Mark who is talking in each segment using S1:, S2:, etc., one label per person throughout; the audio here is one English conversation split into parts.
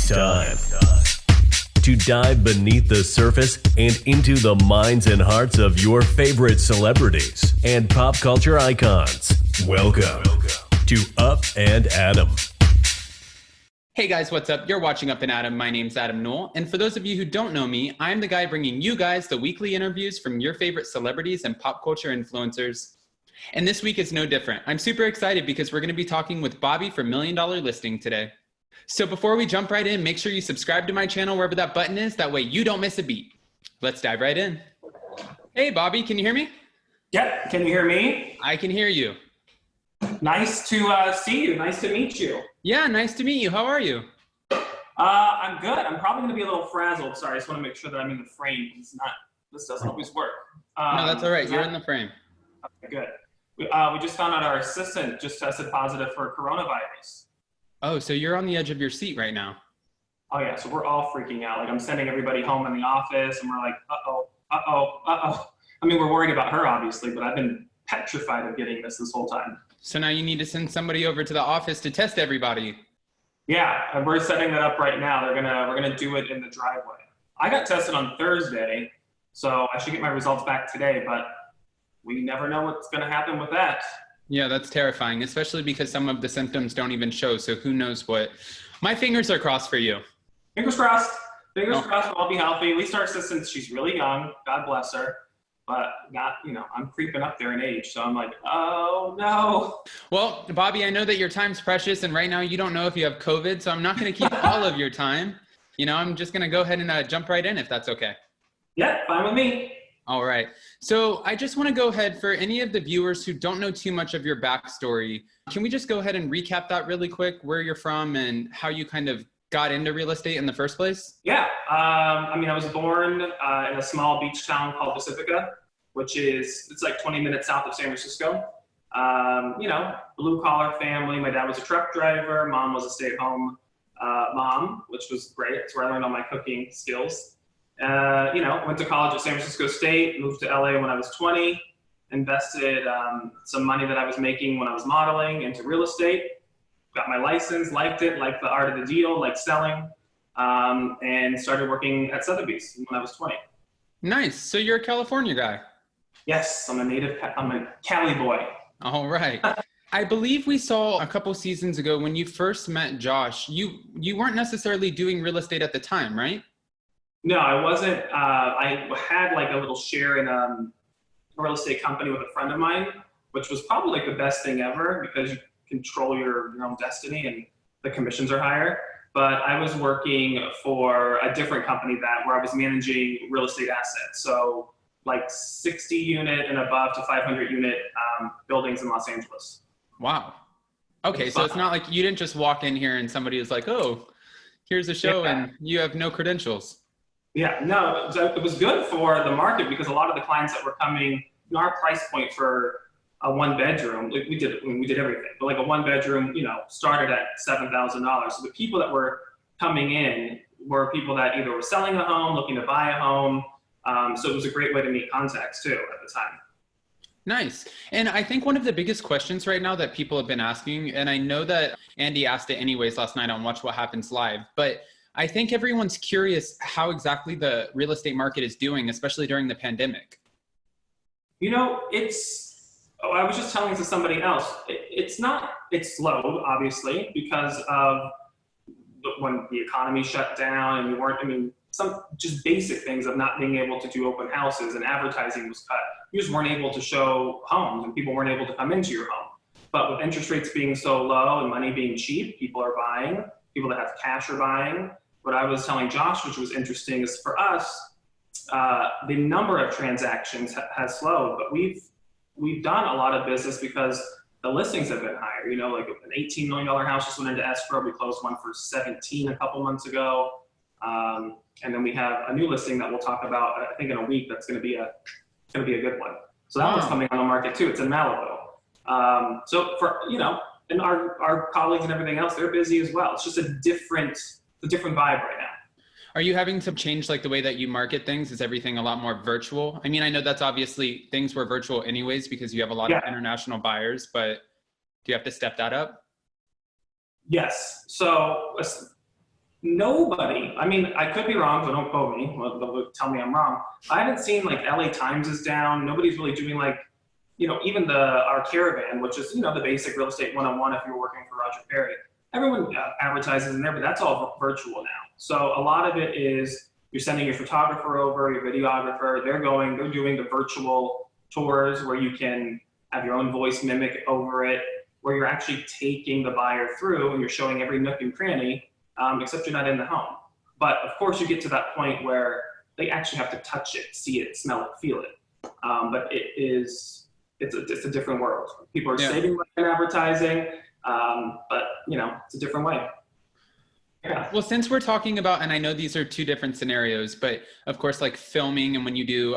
S1: It's time to dive beneath the surface and into the minds and hearts of your favorite celebrities and pop culture icons. Welcome to Up and Adam.
S2: Hey guys, what's up? You're watching Up and Adam. My name's Adam Knoll. And for those of you who don't know me, I'm the guy bringing you guys the weekly interviews from your favorite celebrities and pop culture influencers. And this week is no different. I'm super excited because we're going to be talking with Bobby from $1 Million Listing today. So before we jump right in, make sure you subscribe to my channel wherever that button is. That way you don't miss a beat. Let's dive right in. Hey Bobby, can you hear me?
S3: Yep, can you hear me?
S2: I can hear you.
S3: Nice to see you. Nice to meet you.
S2: Yeah, nice to meet you. How are you?
S3: I'm good. I'm probably going to be a little frazzled. Sorry, I just want to make sure that I'm in the frame. This doesn't always work.
S2: No, that's all right. You're in the frame.
S3: Okay, good. We just found out our assistant just tested positive for coronavirus.
S2: Oh, so you're on the edge of your seat right now.
S3: Oh yeah, so we're all freaking out. Like I'm sending everybody home in the office and we're like, uh-oh. I mean, we're worried about her obviously, but I've been petrified of getting this whole time.
S2: So now you need to send somebody over to the office to test everybody.
S3: Yeah, and we're setting that up right now. We're gonna do it in the driveway. I got tested on Thursday, so I should get my results back today, but we never know what's gonna happen with that.
S2: Yeah, that's terrifying, especially because some of the symptoms don't even show, so who knows what. My fingers are crossed for you.
S3: Fingers crossed. Fingers crossed we'll all be healthy. At least our assistant, she's really young. God bless her. But I'm creeping up there in age, so I'm like, oh no.
S2: Well, Bobby, I know that your time's precious, and right now you don't know if you have COVID, so I'm not going to keep all of your time. I'm just going to go ahead and jump right in if that's okay.
S3: Yeah, fine with me.
S2: All right. So I just want to go ahead for any of the viewers who don't know too much of your backstory. Can we just go ahead and recap that really quick, where you're from and how you kind of got into real estate in the first place?
S3: Yeah. I was born in a small beach town called Pacifica, it's like 20 minutes south of San Francisco. Blue collar family. My dad was a truck driver. Mom was a stay-at-home mom, which was great. That's where I learned all my cooking skills. Went to college at San Francisco State, moved to LA when I was 20, invested some money that I was making when I was modeling into real estate, got my license, liked it, liked the art of the deal, liked selling, and started working at Sotheby's when I was 20.
S2: Nice. So you're a California guy.
S3: Yes, I'm a Cali boy.
S2: All right. I believe we saw a couple seasons ago when you first met Josh, you weren't necessarily doing real estate at the time, right?
S3: No, I wasn't. I had like a little share in a real estate company with a friend of mine, which was probably like the best thing ever because you control your own destiny and the commissions are higher. But I was working for a different company where I was managing real estate assets. So like 60 unit and above to 500 unit buildings in Los Angeles.
S2: Wow. Okay, so it's not like you didn't just walk in here and somebody was like, oh, here's a show and you have no credentials. Yeah, no,
S3: it was good for the market because a lot of the clients that were coming, our price point for a one bedroom, we did everything, but like a one bedroom, started at $7,000. So the people that were coming in were people that either were selling a home, looking to buy a home. So it was a great way to meet contacts too at the time.
S2: Nice. And I think one of the biggest questions right now that people have been asking, and I know that Andy asked it anyways last night on Watch What Happens Live, but I think everyone's curious how exactly the real estate market is doing, especially during the pandemic.
S3: I was just telling to somebody else, it's slow, obviously, because of when the economy shut down and some just basic things of not being able to do open houses and advertising was cut. You just weren't able to show homes and people weren't able to come into your home. But with interest rates being so low and money being cheap, people are buying, people that have cash are buying. What I was telling Josh, which was interesting, is for us, the number of transactions has slowed, but we've done a lot of business because the listings have been higher. Like an $18 million house just went into escrow. We closed one for 17 a couple months ago. And then we have a new listing that we'll talk about, I think in a week, that's going to be a good one. So that one's coming on the market too. It's in Malibu. So for, and our colleagues and everything else, they're busy as well. It's just a different vibe right now.
S2: Are you having to change like the way that you market things? Is everything a lot more virtual? I mean, I know that's obviously things were virtual anyways because you have a lot of international buyers, but do you have to step that up?
S3: Yes. So Nobody. I mean, I could be wrong, so don't quote me. They'll tell me I'm wrong. I haven't seen like LA Times is down. Nobody's really doing like, even our caravan, which is, the basic real estate 101 if you're working for Roger Perry. Everyone advertises in there, but that's all virtual now. So a lot of it is you're sending your photographer over, your videographer. They're doing the virtual tours where you can have your own voice mimic over it, where you're actually taking the buyer through and you're showing every nook and cranny, except you're not in the home. But of course you get to that point where they actually have to touch it, see it, smell it, feel it. But it's a different world. People are saving money in advertising, but it's a different way. Yeah.
S2: Well, since we're talking about, and I know these are two different scenarios, but of course, like filming, and when you do,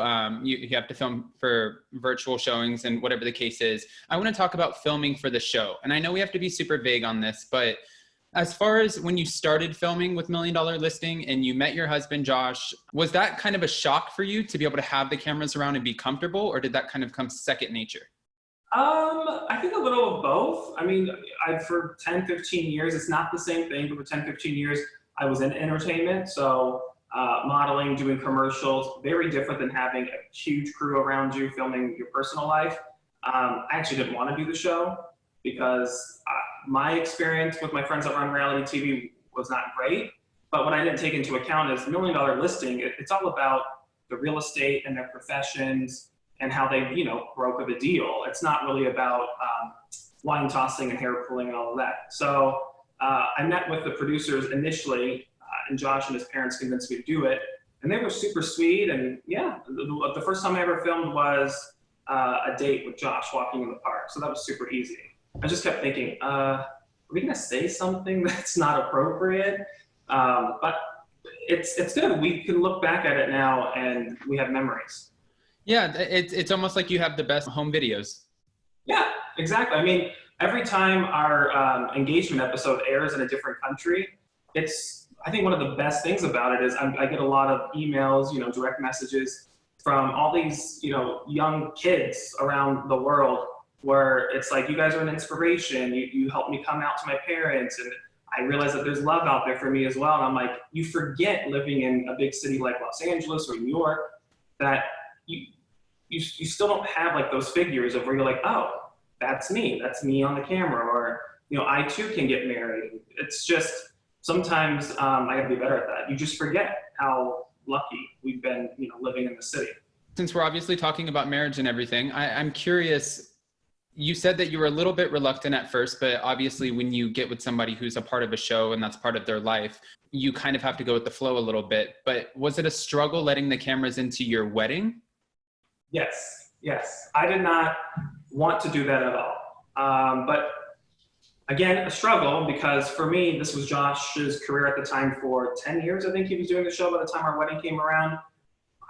S2: you have to film for virtual showings and whatever the case is, I want to talk about filming for the show. And I know we have to be super vague on this, but as far as when you started filming with $1 Million Listing and you met your husband, Josh, was that kind of a shock for you to be able to have the cameras around and be comfortable, or did that kind of come second nature?
S3: I think a little of both. I mean, for 10, 15 years, it's not the same thing, but for 10, 15 years, I was in entertainment. So modeling, doing commercials, very different than having a huge crew around you filming your personal life. I actually didn't want to do the show because my experience with my friends that run reality TV was not great. But what I didn't take into account is $1 Million Listing. It's all about the real estate and their professions and how they, broker the deal. It's not really about wine tossing and hair pulling and all of that. So I met with the producers initially, and Josh and his parents convinced me to do it. And they were super sweet. And yeah, the first time I ever filmed was a date with Josh walking in the park. So that was super easy. I just kept thinking, are we gonna say something that's not appropriate? But it's good. We can look back at it now and we have memories.
S2: Yeah, it's almost like you have the best home videos.
S3: Yeah, exactly. I mean, every time our engagement episode airs in a different country, I think one of the best things about it is I get a lot of emails, direct messages from all these, young kids around the world where it's like, you guys are an inspiration. You helped me come out to my parents, and I realize that there's love out there for me as well. And I'm like, you forget living in a big city like Los Angeles or New York that you still don't have like those figures of where you're like, oh, that's me on the camera, or I too can get married. It's just sometimes I gotta be better at that. You just forget how lucky we've been, living in the city.
S2: Since we're obviously talking about marriage and everything, I'm curious. You said that you were a little bit reluctant at first, but obviously when you get with somebody who's a part of a show and that's part of their life, you kind of have to go with the flow a little bit. But was it a struggle letting the cameras into your wedding?
S3: Yes. I did not want to do that at all. But again, a struggle, because for me, this was Josh's career at the time for 10 years. I think he was doing the show by the time our wedding came around.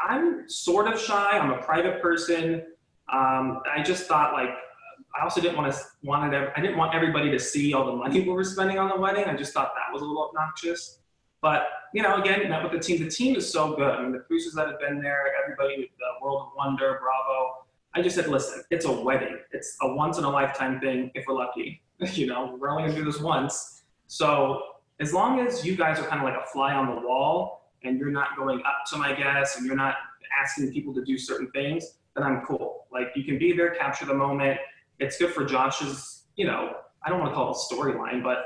S3: I'm sort of shy. I'm a private person. I just thought I also didn't I didn't want everybody to see all the money we were spending on the wedding. I just thought that was a little obnoxious. But, again, met with the team. The team is so good. I mean, the producers that have been there, everybody with the World of Wonder, Bravo. I just said, listen, it's a wedding. It's a once-in-a-lifetime thing if we're lucky. We're only going to do this once. So as long as you guys are kind of like a fly on the wall and you're not going up to my guests and you're not asking people to do certain things, then I'm cool. Like, you can be there, capture the moment. It's good for Josh's, I don't want to call it a storyline, but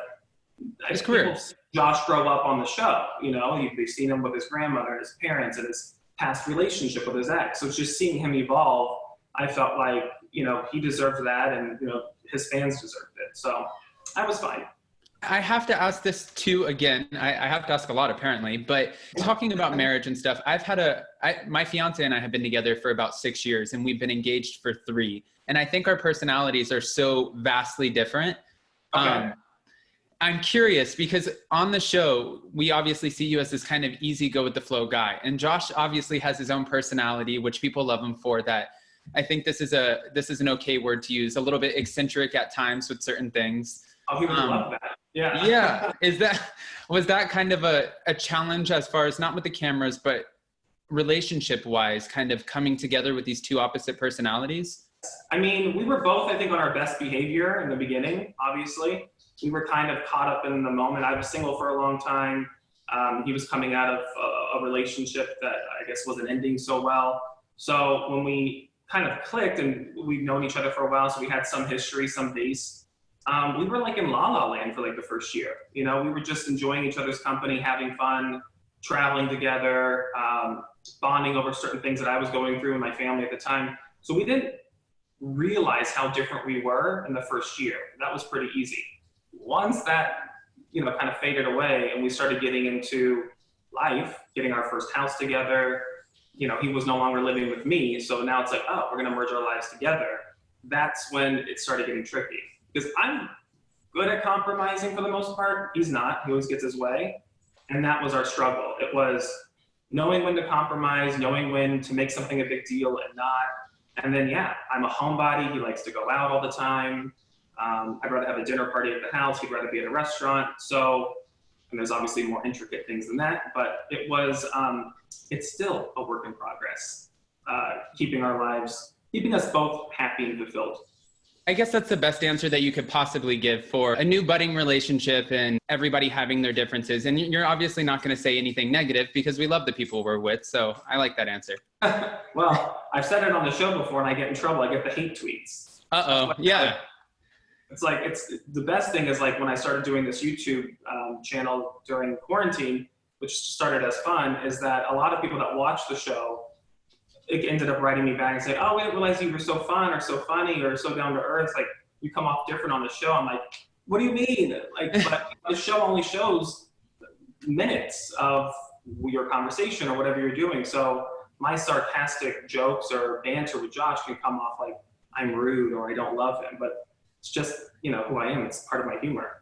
S2: his career.
S3: Josh grew up on the show, they've seen him with his grandmother and his parents and his past relationship with his ex. So it's just seeing him evolve. I felt like, he deserved that, and, his fans deserved it. So I was fine.
S2: I have to ask this too, again, I have to ask a lot apparently, but talking about marriage and stuff, my fiance and I have been together for about 6 years, and we've been engaged for 3. And I think our personalities are so vastly different.
S3: Okay.
S2: I'm curious because on the show, we obviously see you as this kind of easy go with the flow guy. And Josh obviously has his own personality, which people love him for. That I think this is an okay word to use, a little bit eccentric at times with certain things.
S3: Oh, he would love that. Yeah.
S2: Yeah. Was that kind of a challenge as far as not with the cameras, but relationship wise, kind of coming together with these two opposite personalities?
S3: I mean, we were both, I think, on our best behavior in the beginning, obviously. We were kind of caught up in the moment. I was single for a long time. He was coming out of a relationship that I guess wasn't ending so well. So when we kind of clicked, and we've known each other for a while, so we had some history, some base, we were like in la la land for like the first year. You know, we were just enjoying each other's company, having fun, traveling together, bonding over certain things that I was going through in my family at the time. So we didn't realize how different we were in the first year. That was pretty easy. Once that, you know, kind of faded away and we started getting into life, getting our first house together, you know, he was no longer living with me. So now it's like, oh, we're gonna merge our lives together. That's when it started getting tricky. Because I'm good at compromising for the most part. He's not, he always gets his way. And that was our struggle. It was knowing when to compromise, knowing when to make something a big deal and not. And then, yeah, I'm a homebody. He likes to go out all the time. I'd rather have a dinner party at the house. He'd rather be at a restaurant. So, and there's obviously more intricate things than that, but it was, it's still a work in progress, keeping us both happy and fulfilled.
S2: I guess that's the best answer that you could possibly give for a new budding relationship and everybody having their differences. And you're obviously not going to say anything negative because we love the people we're with. So I like that answer.
S3: Well, I've said it on the show before and I get in trouble. I get the hate tweets.
S2: Uh-oh, yeah.
S3: It's like, it's the best thing is like when I started doing this YouTube channel during quarantine, which started as fun, is that a lot of people that watch the show, it ended up writing me back and saying, oh, we didn't realize you were so fun or so funny or so down to earth. Like, you come off different on the show. I'm like, what do you mean? Like, but the show only shows minutes of your conversation or whatever you're doing. So my sarcastic jokes or banter with Josh can come off like I'm rude or I don't love him, but it's just, you know, who I am. It's part of my humor.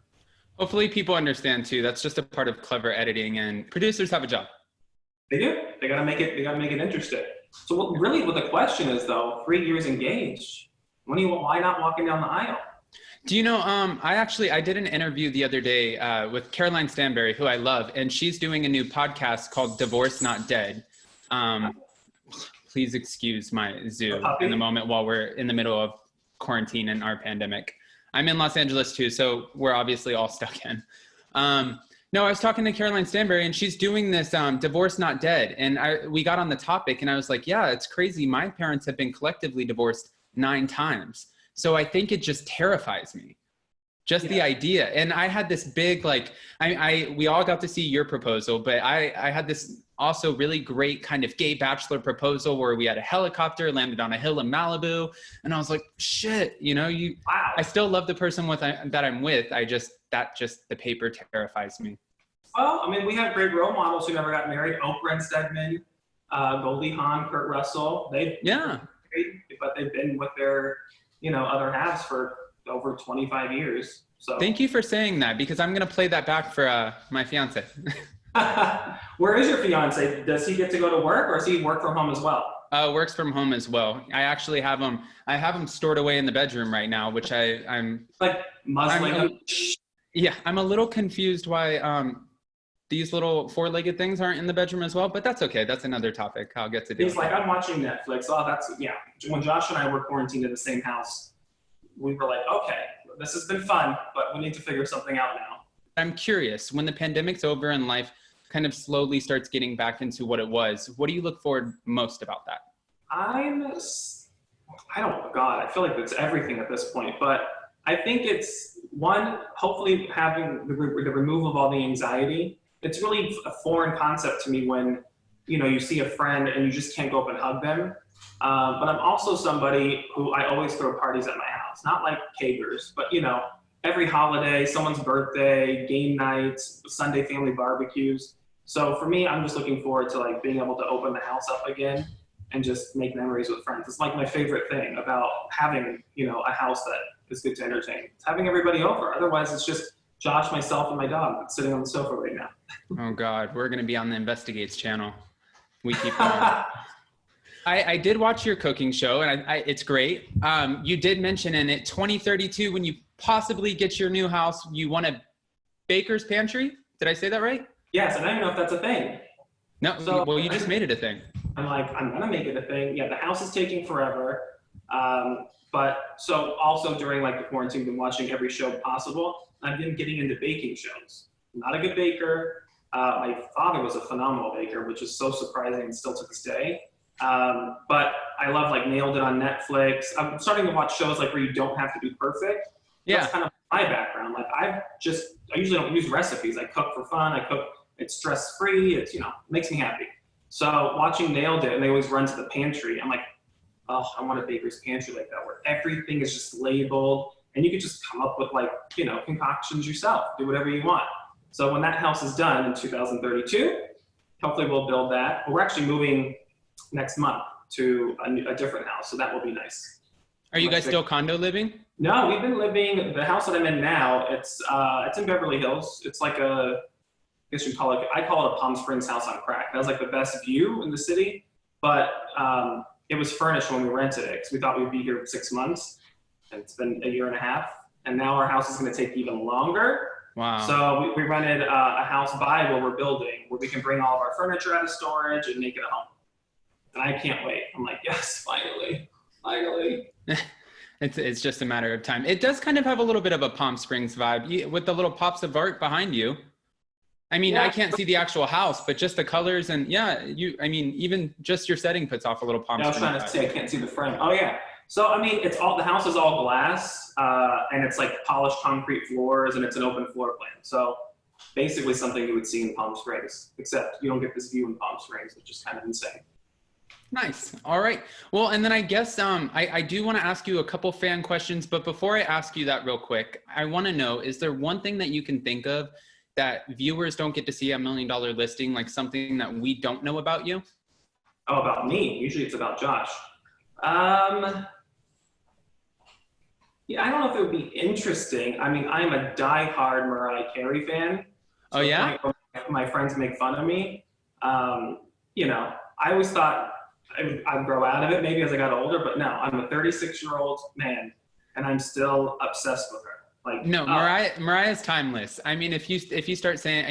S2: Hopefully people understand too. That's just a part of clever editing, and producers have a job.
S3: They do. They gotta make it interesting. So what the question is though, 3 years engaged, why not walking down the aisle?
S2: Do you know, I did an interview the other day with Caroline Stanberry, who I love, and she's doing a new podcast called Divorce Not Dead. Please excuse my zoo in the moment while we're in the middle of quarantine and our pandemic. I'm in Los Angeles too, so we're obviously all stuck in. No, I was talking to Caroline Stanberry and she's doing this Divorce Not Dead. And we got on the topic and I was like, yeah, it's crazy. My parents have been collectively divorced 9 times. So I think it just terrifies me. Just the idea. And I had this big, like, we all got to see your proposal, but I had this also really great kind of gay bachelor proposal where we had a helicopter landed on a hill in Malibu. And I was like, shit, you know,
S3: wow.
S2: I still love the person that I'm with. The paper terrifies me.
S3: Well, I mean, we have great role models who never got married. Oprah and Stedman, Goldie Hawn, Kurt Russell. But they've been with their, you know, other halves for over 25 years. So
S2: thank you for saying that, because I'm going to play that back for my fiance.
S3: Where is your fiance? Does he get to go to work or does he work from home as well?
S2: Works from home as well. I actually have him stored away in the bedroom right now, which I'm
S3: like muzzling him.
S2: Yeah, I'm a little confused why these little 4-legged things aren't in the bedroom as well, but that's okay. That's another topic. I'll get to do.
S3: He's like, I'm watching Netflix. Oh, that's, yeah. When Josh and I were quarantined in the same house, we were like, okay, this has been fun, but we need to figure something out now. I'm
S2: curious, when the pandemic's over and life kind of slowly starts getting back into what it was, what do you look forward most about that?
S3: I feel like it's everything at this point, but I think it's one, hopefully having the removal of all the anxiety. It's really a foreign concept to me when, you know, you see a friend and you just can't go up and hug them. But I'm also somebody who I always throw parties at my house, not like kegers, but you know, every holiday, someone's birthday, game nights, Sunday family barbecues. So for me, I'm just looking forward to like being able to open the house up again and just make memories with friends. It's like my favorite thing about having, you know, a house that is good to entertain. It's having everybody over. Otherwise, it's just Josh, myself, and my dog that's sitting on the sofa right now.
S2: Oh God, we're gonna be on the Investigates channel. We keep going. I did watch your cooking show, and it's great. You did mention in it 2032, when you possibly get your new house, you want a baker's pantry. Did I say that right?
S3: Yes, and I don't know if that's a thing.
S2: No, so, well, you just made it a thing.
S3: I'm like, I'm gonna make it a thing. Yeah, the house is taking forever. But so also during like the quarantine, been watching every show possible. I've been getting into baking shows. I'm not a good baker. My father was a phenomenal baker, which is so surprising and still to this day. But I love like Nailed It on Netflix. I'm starting to watch shows like where you don't have to be perfect.
S2: Yeah.
S3: That's kind of my background. Like I usually don't use recipes. I cook for fun. It's stress free. It's, makes me happy. So watching Nailed It, and they always run to the pantry. I'm like, oh, I want a baker's pantry like that, where everything is just labeled and you can just come up with like, concoctions yourself, do whatever you want. So when that house is done in 2032, hopefully we'll build that. We're actually moving next month to a different house, so that will be nice.
S2: Are you guys still condo living?
S3: No, we've been living, the house that I'm in now, it's in Beverly Hills. It's like I guess you'd call it, I call it a Palm Springs house on crack. That was like the best view in the city, but it was furnished when we rented it because we thought we'd be here for 6 months. And it's been a year and a half, and now our house is going to take even longer.
S2: Wow.
S3: So we rented a house by where we're building, where we can bring all of our furniture out of storage and make it a home. And I can't wait. I'm like, yes, finally.
S2: It's just a matter of time. It does kind of have a little bit of a Palm Springs vibe with the little pops of art behind you. I mean, yeah. I can't see the actual house, but just the colors and even just your setting puts off a little Palm Springs.
S3: I was trying to say, I can't see the frame. Oh yeah. So, I mean, the house is all glass, and it's like polished concrete floors, and it's an open floor plan. So basically something you would see in Palm Springs, except you don't get this view in Palm Springs, which is kind of insane.
S2: Nice. All right. Well, and then I guess I do want to ask you a couple fan questions, but before I ask you that real quick, I want to know, is there one thing that you can think of that viewers don't get to see $1 million listing, like something that we don't know about you?
S3: Oh, about me? Usually it's about Josh. Yeah, I don't know if it would be interesting. I mean, I'm a diehard Mariah Carey fan.
S2: Oh yeah?
S3: My friends make fun of me. I always thought I'd grow out of it maybe as I got older, but no, I'm a 36-year-old man and I'm still obsessed with her. Like, no,
S2: Mariah's timeless. I mean, if you start saying,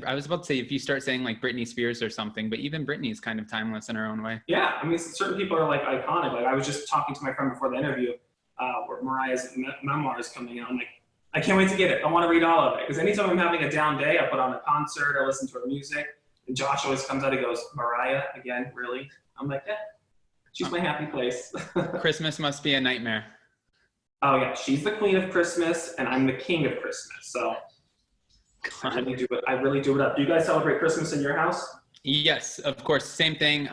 S2: I was about to say if you start saying like Britney Spears or something, but even Britney is kind of timeless in her own way.
S3: Yeah, I mean, certain people are like iconic. Like I was just talking to my friend before the interview, where Mariah's memoir is coming out. I'm like, I can't wait to get it. I want to read all of it because anytime I'm having a down day, I put on a concert, I listen to her music, and Josh always comes out and goes, Mariah again, really? I'm like, yeah, she's my happy place.
S2: Christmas must be a nightmare.
S3: Oh yeah, she's the queen of Christmas, and I'm the king of Christmas. So I really do it up. Do you guys celebrate Christmas in your house?
S2: Yes, of course. Same thing.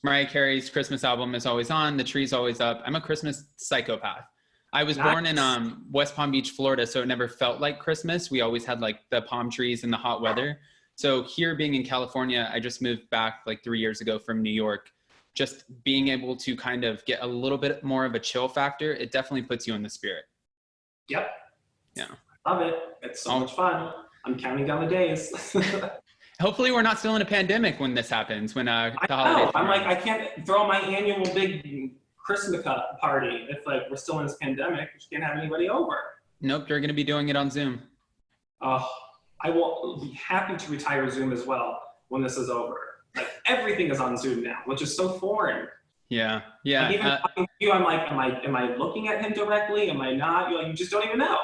S2: Mariah Carey's Christmas album is always on. The tree's always up. I'm a Christmas psychopath. I was born in West Palm Beach, Florida, so it never felt like Christmas. We always had like the palm trees and the hot weather. So here being in California, I just moved back like 3 years ago from New York. Just being able to kind of get a little bit more of a chill factor, it definitely puts you in the spirit.
S3: Yep.
S2: Yeah.
S3: Love it. It's so much fun. I'm counting down the days.
S2: Hopefully we're not still in a pandemic when this happens, when the holidays.
S3: I'm like, I can't throw my annual big Christmas party if like we're still in this pandemic. We can't have anybody over.
S2: Nope, you're going to be doing it on Zoom.
S3: I will be happy to retire Zoom as well when this is over. Like everything is on Zoom now, which is so foreign.
S2: Yeah, yeah.
S3: Like, even talking to you, I'm like, am I looking at him directly? Am I not? You're like, you just don't even know.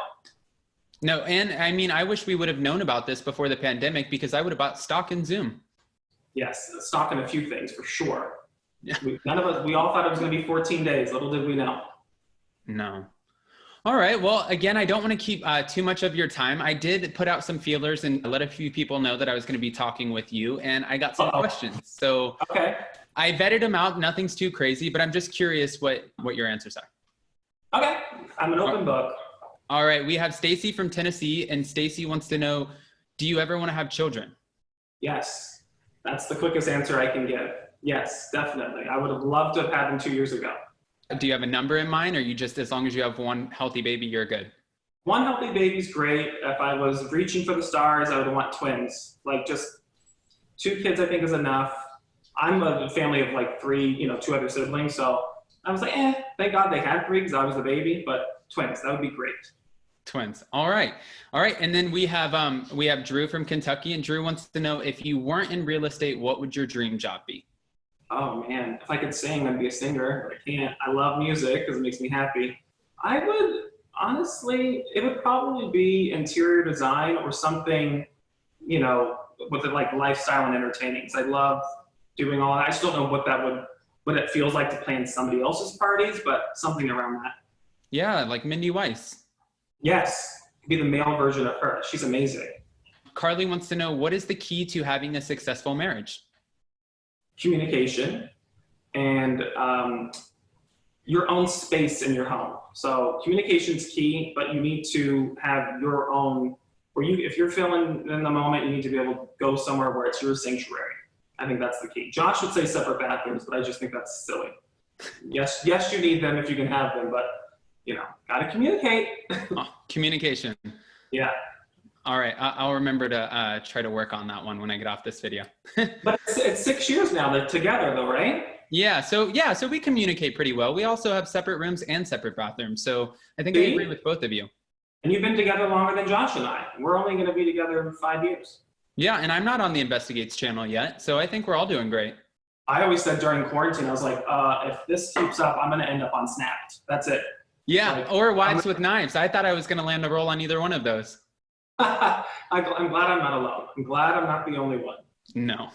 S2: No, and I mean, I wish we would have known about this before the pandemic because I would have bought stock in Zoom.
S3: Yes, stock in a few things for sure.
S2: Yeah.
S3: We all thought it was going to be 14 days. Little did we know.
S2: No. All right. Well, again, I don't want to keep too much of your time. I did put out some feelers and let a few people know that I was going to be talking with you, and I got some questions. So
S3: okay.
S2: I vetted them out. Nothing's too crazy, but I'm just curious what your answers are.
S3: Okay. I'm an open book.
S2: All right. We have Stacy from Tennessee, and Stacy wants to know, do you ever want to have children?
S3: Yes. That's the quickest answer I can give. Yes, definitely. I would have loved to have had them 2 years ago.
S2: Do you have a number in mind, or you just, as long as you have one healthy baby, you're good?
S3: One healthy baby's great. If I was reaching for the stars, I would want twins. Like just 2 kids, I think is enough. I'm a family of like 3, 2 other siblings. So I was like, thank God they had 3 because I was the baby, but twins, that would be great.
S2: Twins. All right. All right. And then we have Drew from Kentucky, and Drew wants to know, if you weren't in real estate, what would your dream job be?
S3: Oh man, if I could sing, I'd be a singer, but I can't. I love music because it makes me happy. I would, honestly, it would probably be interior design or something, with the like lifestyle and entertaining. Because I love doing all that. I still don't know what it feels like to plan somebody else's parties, but something around that.
S2: Yeah, like Mindy Weiss.
S3: Yes, be the male version of her. She's amazing.
S2: Carly wants to know, what is the key to having a successful marriage?
S3: Communication and your own space in your home. So communication's key, but you need to have your own, if you're feeling in the moment, you need to be able to go somewhere where it's your sanctuary. I think that's the key. Josh would say separate bathrooms, but I just think that's silly. Yes, you need them if you can have them, but gotta communicate.
S2: Communication.
S3: Yeah.
S2: All right, I'll remember to try to work on that one when I get off this video.
S3: But it's 6 years now that together though, right?
S2: Yeah, so we communicate pretty well. We also have separate rooms and separate bathrooms. So I think I agree with both of you.
S3: And you've been together longer than Josh and I. We're only gonna be together 5 years.
S2: Yeah, and I'm not on the Investigates channel yet, so I think we're all doing great.
S3: I always said during quarantine, I was like, if this keeps up, I'm gonna end up on Snapped. That's it.
S2: Yeah, or Wives with Knives. I thought I was gonna land a role on either one of those.
S3: I'm glad I'm not alone. I'm glad I'm not the only one.
S2: No.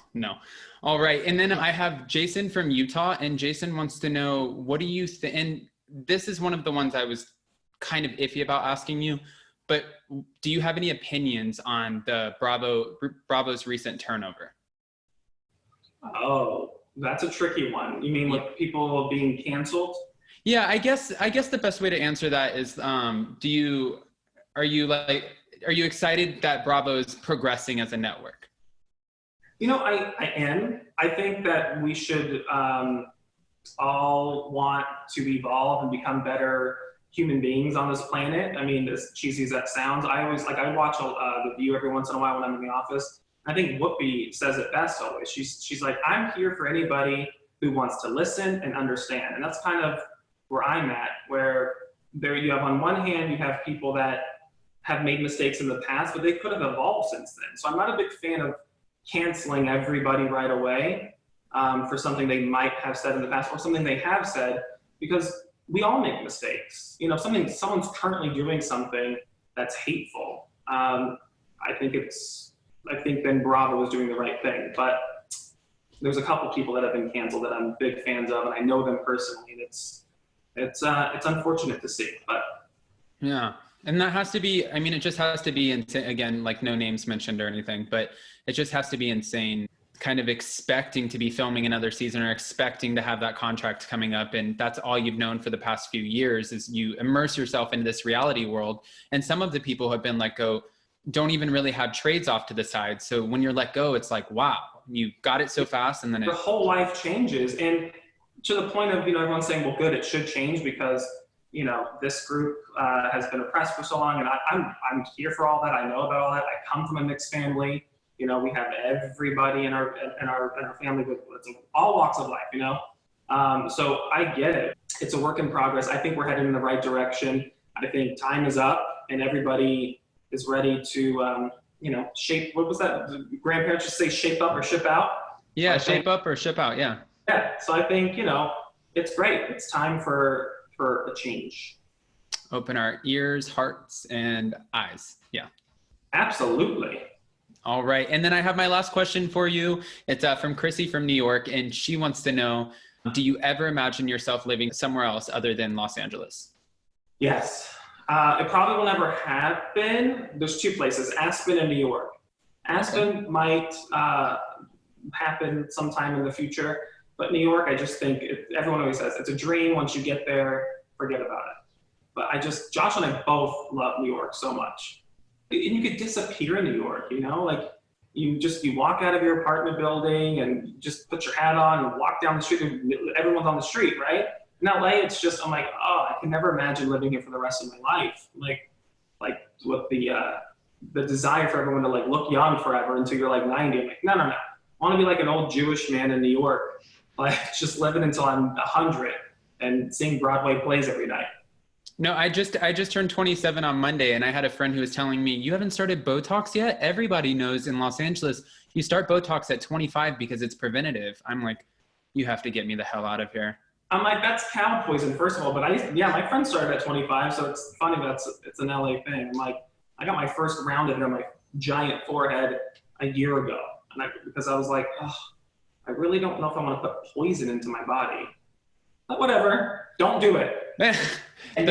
S2: All right, and then I have Jason from Utah, and Jason wants to know, what do you think? And this is one of the ones I was kind of iffy about asking you, but do you have any opinions on the Bravo's recent turnover?
S3: Oh, that's a tricky one. You mean with people being canceled?
S2: Yeah, I guess the best way to answer that is, are you excited that Bravo is progressing as a network?
S3: I am. I think that we should all want to evolve and become better human beings on this planet. I mean, as cheesy as that sounds, I watch The View every once in a while when I'm in the office. I think Whoopi says it best always. She's like, I'm here for anybody who wants to listen and understand. And that's kind of where I'm at, where there you have on one hand, you have people that have made mistakes in the past, but they could have evolved since then. So I'm not a big fan of canceling everybody right away for something they might have said in the past or something they have said, because we all make mistakes. Someone's currently doing something that's hateful. I think then Bravo is doing the right thing, but there's a couple people that have been canceled that I'm big fans of, and I know them personally, and it's unfortunate to see, but.
S2: Yeah. And that has to be, it just has to be, again, like no names mentioned or anything, but it just has to be insane, kind of expecting to be filming another season or expecting to have that contract coming up. And that's all you've known for the past few years is you immerse yourself into this reality world. And some of the people who have been let go don't even really have trades off to the side. So when you're let go, it's like, wow, you got it so fast. And then
S3: the whole life changes. And to the point of, everyone's saying, well, good, it should change because this group has been oppressed for so long, and I'm here for all that. I know about all that. I come from a mixed family. We have everybody in our family with all walks of life. So I get it. It's a work in progress. I think we're heading in the right direction. I think time is up, and everybody is ready to shape. What was that? The grandparents just say shape up or ship out.
S2: Yeah, shape up or ship out. Yeah.
S3: Yeah. So I think it's great. It's time for a change.
S2: Open our ears, hearts, and eyes. Yeah.
S3: Absolutely.
S2: All right. And then I have my last question for you. It's from Chrissy from New York, and she wants to know, do you ever imagine yourself living somewhere else other than Los Angeles?
S3: Yes. It probably will never happen. There's two places, Aspen and New York. Aspen might happen sometime in the future. But New York, I just think, everyone always says, it's a dream. Once you get there, forget about it. But Josh and I both love New York so much. And you could disappear in New York, like you walk out of your apartment building and just put your hat on and walk down the street and everyone's on the street, right? In LA, it's just, I'm like, oh, I can never imagine living here for the rest of my life. Like with the desire for everyone to look young forever until you're 90. I'm like, no. I want to be like an old Jewish man in New York. Just living until I'm 100 and seeing Broadway plays every night.
S2: No, I just turned 27 on Monday, and I had a friend who was telling me, you haven't started Botox yet? Everybody knows in Los Angeles, you start Botox at 25 because it's preventative. I'm like, you have to get me the hell out of here.
S3: I'm like, that's cow poison, first of all. But my friend started at 25, so it's funny it's an LA thing. I'm like, I got my first round of it on my giant forehead a year ago, because I was like, oh, I really don't know if I want to put poison into my body. But whatever, don't do it. And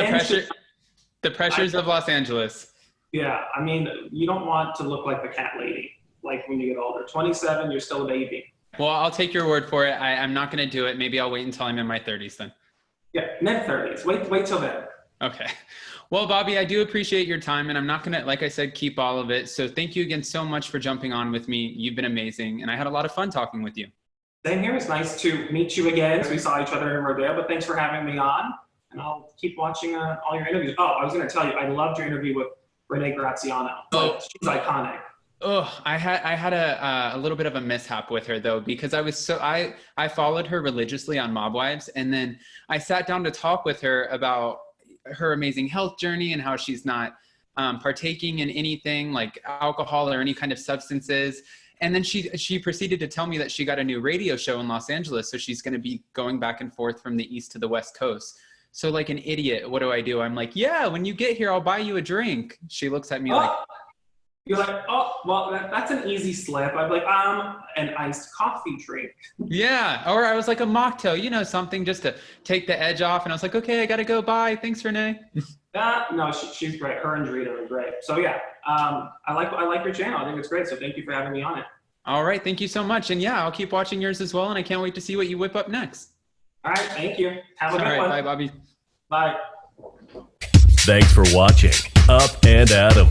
S2: the pressures of Los Angeles.
S3: Yeah, I mean, you don't want to look like the cat lady, like when you get older. 27, you're still a baby.
S2: Well, I'll take your word for it. I'm not going to do it. Maybe I'll wait until I'm in my 30s then.
S3: Yeah, mid-30s. Wait till then.
S2: Okay. Well, Bobby, I do appreciate your time, and I'm not going to, like I said, keep all of it. So thank you again so much for jumping on with me. You've been amazing, and I had a lot of fun talking with you.
S3: Same here. It's nice to meet you again. We saw each other in Rodeo, but thanks for having me on, and I'll keep watching all your interviews. Oh, I was going to tell you, I loved your interview with Renee Graziano. She's iconic.
S2: Oh, I had a little bit of a mishap with her though, because I followed her religiously on Mob Wives, and then I sat down to talk with her about her amazing health journey and how she's not partaking in anything like alcohol or any kind of substances. And then she proceeded to tell me that she got a new radio show in Los Angeles, so she's going to be going back and forth from the East to the West Coast. So like an idiot, what do? I'm like, yeah, when you get here, I'll buy you a drink. She looks at me like.
S3: You're like, oh, well, that's an easy slip. I'd be like, an iced coffee drink.
S2: Yeah, or I was like a mocktail, something just to take the edge off. And I was like, okay, I got to go. Bye. Thanks, Renee.
S3: No, she's great. Her and Dorito are great. So yeah, I like your channel. I think it's great. So thank you for having me on it.
S2: All right. Thank you so much. And yeah, I'll keep watching yours as well. And I can't wait to see what you whip up next.
S3: All right. Thank you. Have a good one.
S2: Bye, Bobby.
S3: Bye.
S1: Thanks for watching Up and Adam.